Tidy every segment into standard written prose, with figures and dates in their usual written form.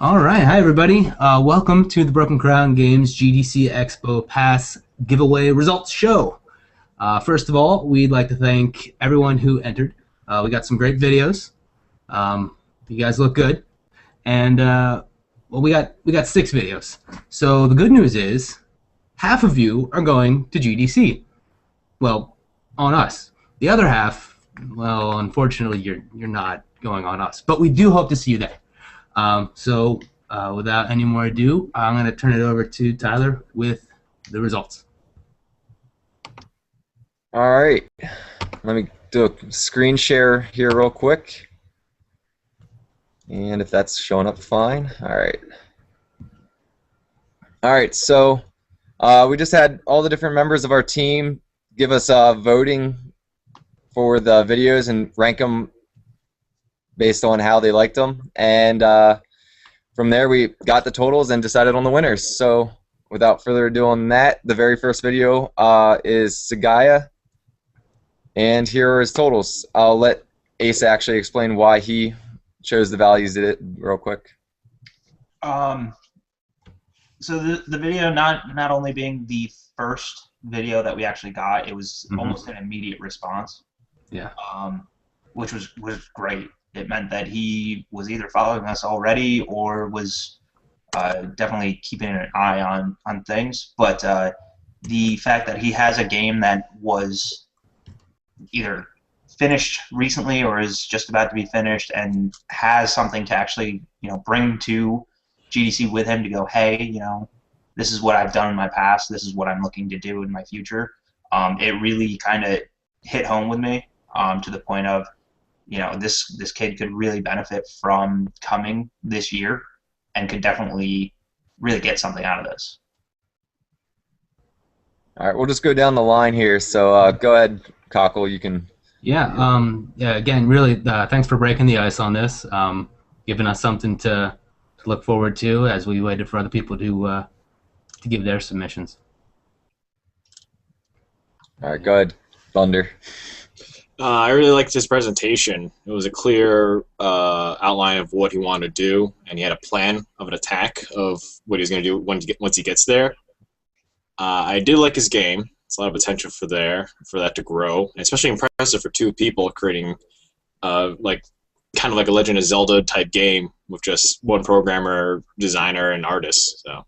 All right, hi everybody. Welcome to the Broken Crown Games GDC Expo Pass giveaway results show. First of all, we'd like to thank everyone who entered. We got some great videos. You guys look good, and well, we got 6 videos. So the good news is, half of you are going to GDC. Well, on us. The other half, well, unfortunately, you're not going on us, but we do hope to see you there. Without any more ado, I'm going to turn it over to Tyler with the results. All right, let me do a screen share here real quick. And if that's showing up fine. All right, so we just had all the different members of our team give us voting for the videos and rank them based on how they liked them. And from there, we got the totals and decided on the winners. So without further ado on that, the very first video is Sagaya. And here are his totals. I'll let Asa actually explain why he chose the values it real quick. So the video not only being the first video that we actually got, it was almost an immediate response. Yeah. Which was great. It meant that he was either following us already or was definitely keeping an eye on things. But the fact that he has a game that was either finished recently or is just about to be finished and has something to actually bring to GDC with him to go, hey, this is what I've done in my past, this is what I'm looking to do in my future. It really kind of hit home with me to the point of, this kid could really benefit from coming this year and could definitely really get something out of this. All right, we'll just go down the line here. So go ahead, Cockle, you can. Yeah. Yeah. Again, really, thanks for breaking the ice on this, giving us something to look forward to as we waited for other people to give their submissions. All right, go ahead, Thunder. I really liked his presentation. It was a clear outline of what he wanted to do, and he had a plan of an attack of what he's going to do once he gets there. I did like his game. There's a lot of potential for that to grow, and especially impressive for 2 people creating kind of like a Legend of Zelda type game with just one programmer, designer, and artist. So.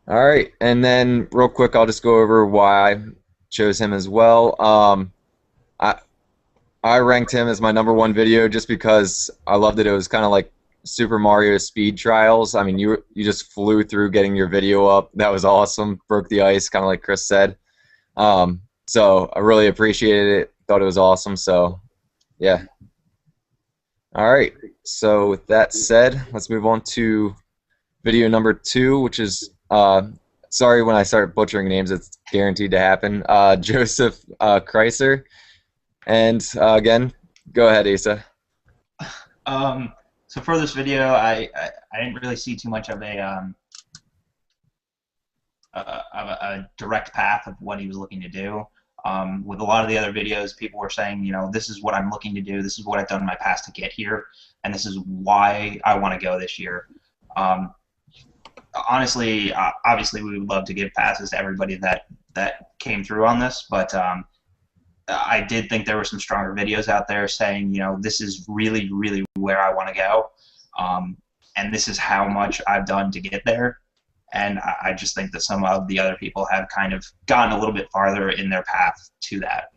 All right, and then real quick, I'll just go over why I chose him as well. I ranked him as my #1 video just because I loved it. It was kind of like Super Mario Speed Trials. I mean, you just flew through getting your video up. That was awesome. Broke the ice, kind of like Chris said. So I really appreciated it. Thought it was awesome. So yeah. All right. So with that said, let's move on to video #2, which is sorry when I start butchering names. It's guaranteed to happen. Joseph Kreiser. And again, go ahead, Asa. So for this video, I didn't really see too much of a direct path of what he was looking to do. With a lot of the other videos, people were saying, this is what I'm looking to do, this is what I've done in my past to get here, and this is why I want to go this year. Honestly, obviously, we would love to give passes to everybody that came through on this, but I did think there were some stronger videos out there saying, this is really, really where I want to go, and this is how much I've done to get there. And I just think that some of the other people have kind of gone a little bit farther in their path to that.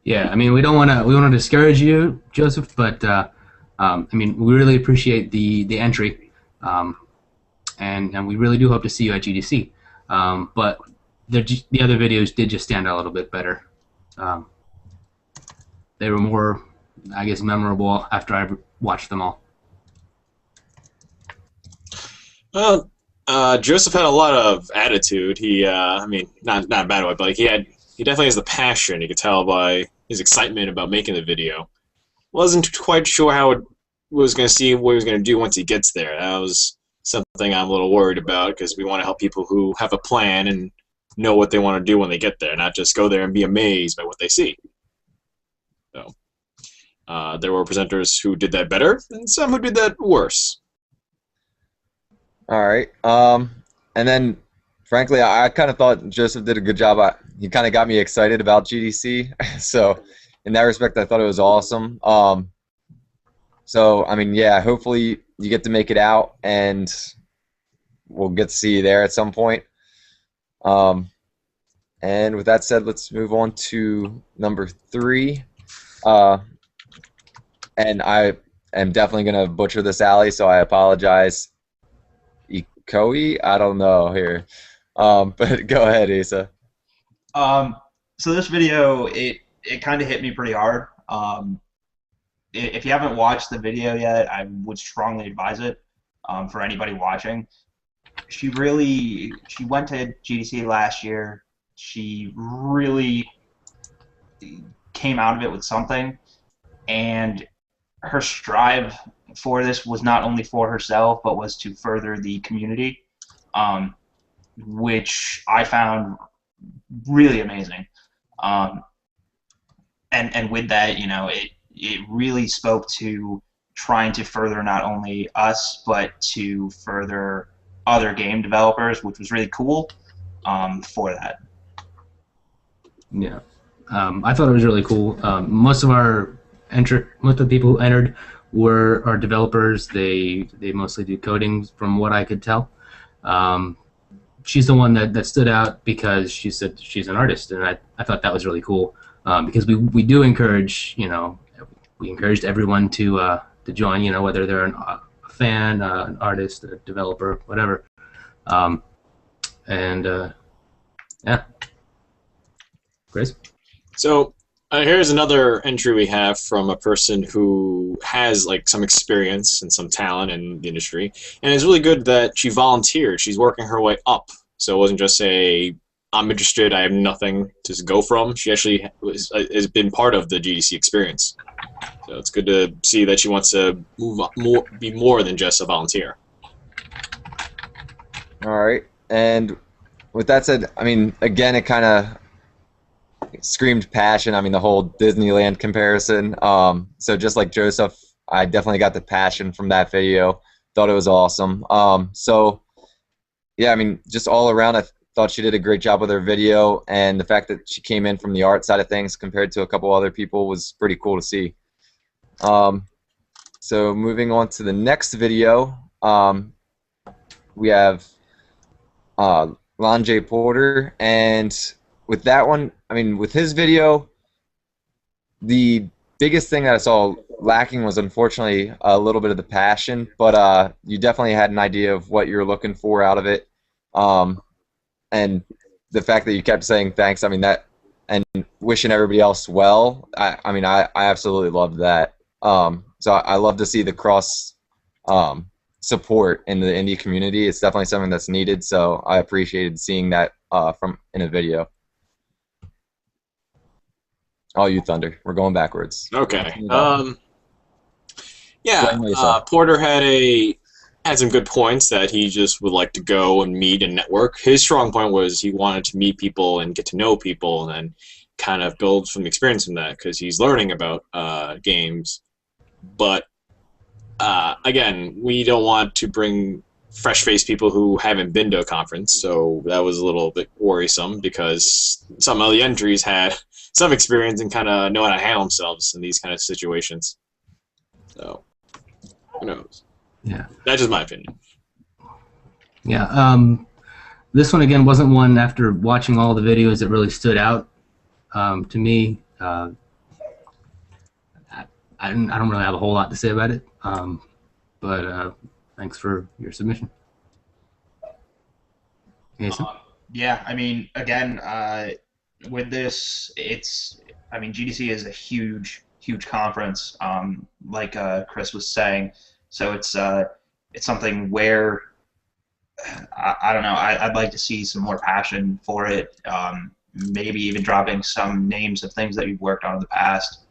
Yeah, I mean, we don't want to discourage you, Joseph, but I mean, we really appreciate the entry, and we really do hope to see you at GDC. But the other videos did just stand out a little bit better. They were more, I guess, memorable after I watched them all. Well, Joseph had a lot of attitude. He, I mean, not in a bad way, but like he definitely has the passion. You could tell by his excitement about making the video. Wasn't quite sure how it was going to see what he was going to do once he gets there. That was something I'm a little worried about because we want to help people who have a plan and know what they want to do when they get there, not just go there and be amazed by what they see. So, There were presenters who did that better, and some who did that worse. All right. And then, frankly, I kind of thought Joseph did a good job. He kind of got me excited about GDC. So, in that respect, I thought it was awesome. So, I mean, yeah, hopefully you get to make it out, and we'll get to see you there at some point. And with that said, let's move on to number 3. And I am definitely going to butcher this, alley, so I apologize. Ikoi? I don't know here. But go ahead, Asa. So this video, it kind of hit me pretty hard. If you haven't watched the video yet, I would strongly advise it for anybody watching. She went to GDC last year. She really came out of it with something, and her strive for this was not only for herself, but was to further the community, which I found really amazing. And with that, you know, it really spoke to trying to further not only us, but to further other game developers, which was really cool for that. Yeah, I thought it was really cool. Most of the people who entered were our developers. They mostly do coding, from what I could tell. She's the one that stood out because she said she's an artist, and I thought that was really cool because we do encourage, you know, we encouraged everyone to join, you know, whether they're a fan, an artist, a developer, whatever. Yeah. Grace? So here's another entry we have from a person who has like some experience and some talent in the industry, and it's really good that she volunteered. She's working her way up, so it wasn't just a I'm interested, I have nothing to go from. She actually has been part of the GDC experience, so it's good to see that she wants to be more than just a volunteer. All right. And with that said, I mean, again, it kind of screamed passion. I mean, the whole Disneyland comparison. So just like Joseph, I definitely got the passion from that video. Thought it was awesome. So yeah, I mean, just all around, I thought she did a great job with her video, and the fact that she came in from the art side of things compared to a couple other people was pretty cool to see. So moving on to the next video, we have Lon Porter, and with that one, I mean, with his video, the biggest thing that I saw lacking was unfortunately a little bit of the passion, but you definitely had an idea of what you're looking for out of it, and the fact that you kept saying thanks, I mean, that, and wishing everybody else well, I mean, I absolutely loved that. So I love to see the cross support in the indie community. It's definitely something that's needed, so I appreciated seeing that in a video. Oh, you Thunder. We're going backwards. Okay. Yeah, Porter had some good points that he just would like to go and meet and network. His strong point was he wanted to meet people and get to know people and kind of build from the experience from that because he's learning about games. But again, we don't want to bring fresh-faced people who haven't been to a conference, so that was a little bit worrisome because some of the entries had some experience and kind of know how to handle themselves in these kind of situations. So, who knows? Yeah. That's just my opinion. Yeah. This one, again, wasn't one after watching all the videos that really stood out to me. I don't really have a whole lot to say about it, but thanks for your submission. Jason? Yeah, I mean, again, with this, I mean, GDC is a huge conference, like Chris was saying. So it's something where I don't know. I'd like to see some more passion for it. Maybe even dropping some names of things that you've worked on in the past,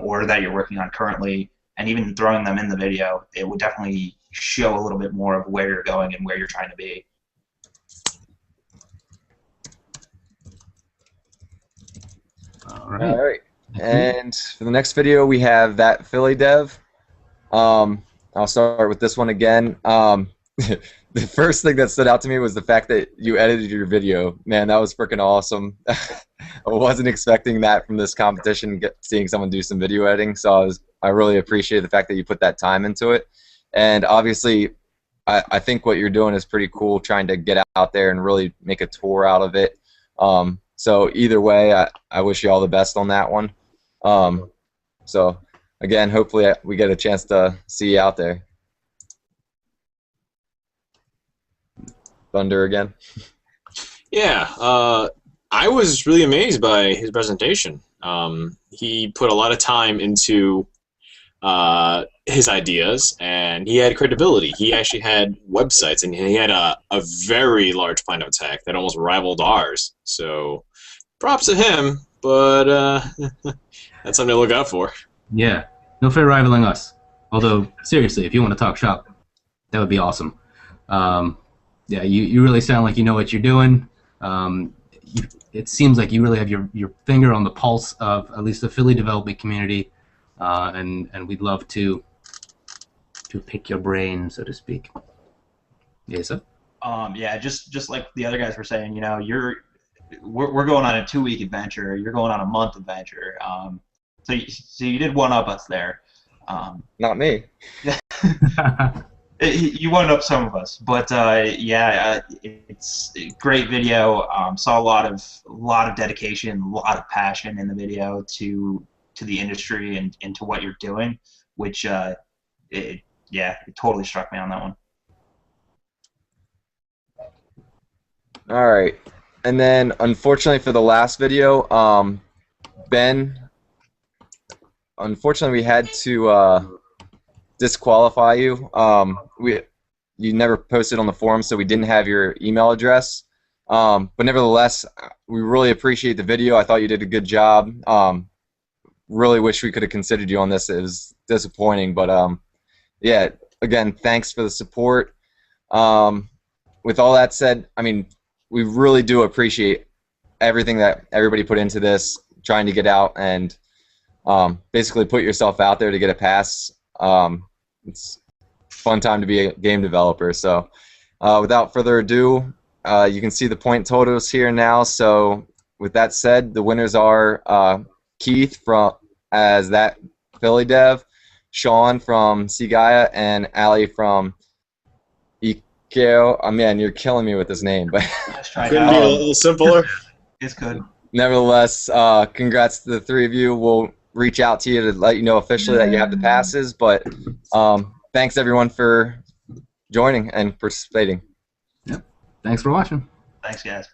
or that you're working on currently, and even throwing them in the video. It would definitely show a little bit more of where you're going and where you're trying to be. All right. And for the next video, we have that Philly dev. I'll start with this one again. The first thing that stood out to me was the fact that you edited your video. Man, that was freaking awesome. I wasn't expecting that from this competition, seeing someone do some video editing. So I really appreciate the fact that you put that time into it. And obviously, I think what you're doing is pretty cool, trying to get out there and really make a tour out of it. So either way, I wish you all the best on that one. So again, hopefully we get a chance to see you out there. Thunder again. Yeah, I was really amazed by his presentation. He put a lot of time into his ideas, and he had credibility. He actually had websites, and he had a very large plan of attack that almost rivaled ours. So props to him, but that's something to look out for. Yeah, no fair rivaling us. Although, seriously, if you want to talk shop, that would be awesome. Yeah, you really sound like you know what you're doing. It seems like you really have your finger on the pulse of at least the Philly development community, and we'd love to pick your brain, so to speak. Yes, sir. Yeah, just like the other guys were saying, you know, we're going on a 2-week adventure. You're going on a month adventure. So you did one up us there. Not me. You one up some of us, but yeah, it's a great video. Saw a lot of dedication, a lot of passion in the video to the industry and to what you're doing, which it totally struck me on that one. All right, and then unfortunately for the last video, Ben, unfortunately we had to disqualify you. You never posted on the forum, so we didn't have your email address. But nevertheless, we really appreciate the video. I thought you did a good job. Really wish we could have considered you on this. It was disappointing, but yeah. Again, thanks for the support. With all that said, I mean, we really do appreciate everything that everybody put into this, trying to get out and basically put yourself out there to get a pass. It's a fun time to be a game developer. So without further ado, you can see the point totals here now. So with that said, the winners are Keith as that Philly dev, Sean from Sigaya, and Ali from Ikeo. Oh man, you're killing me with this name, but Couldn't be a little simpler. It's good. Nevertheless, congrats to the three of you. We'll reach out to you to let you know officially that you have the passes, but thanks everyone for joining and participating. Yep. Thanks for watching. Thanks, guys.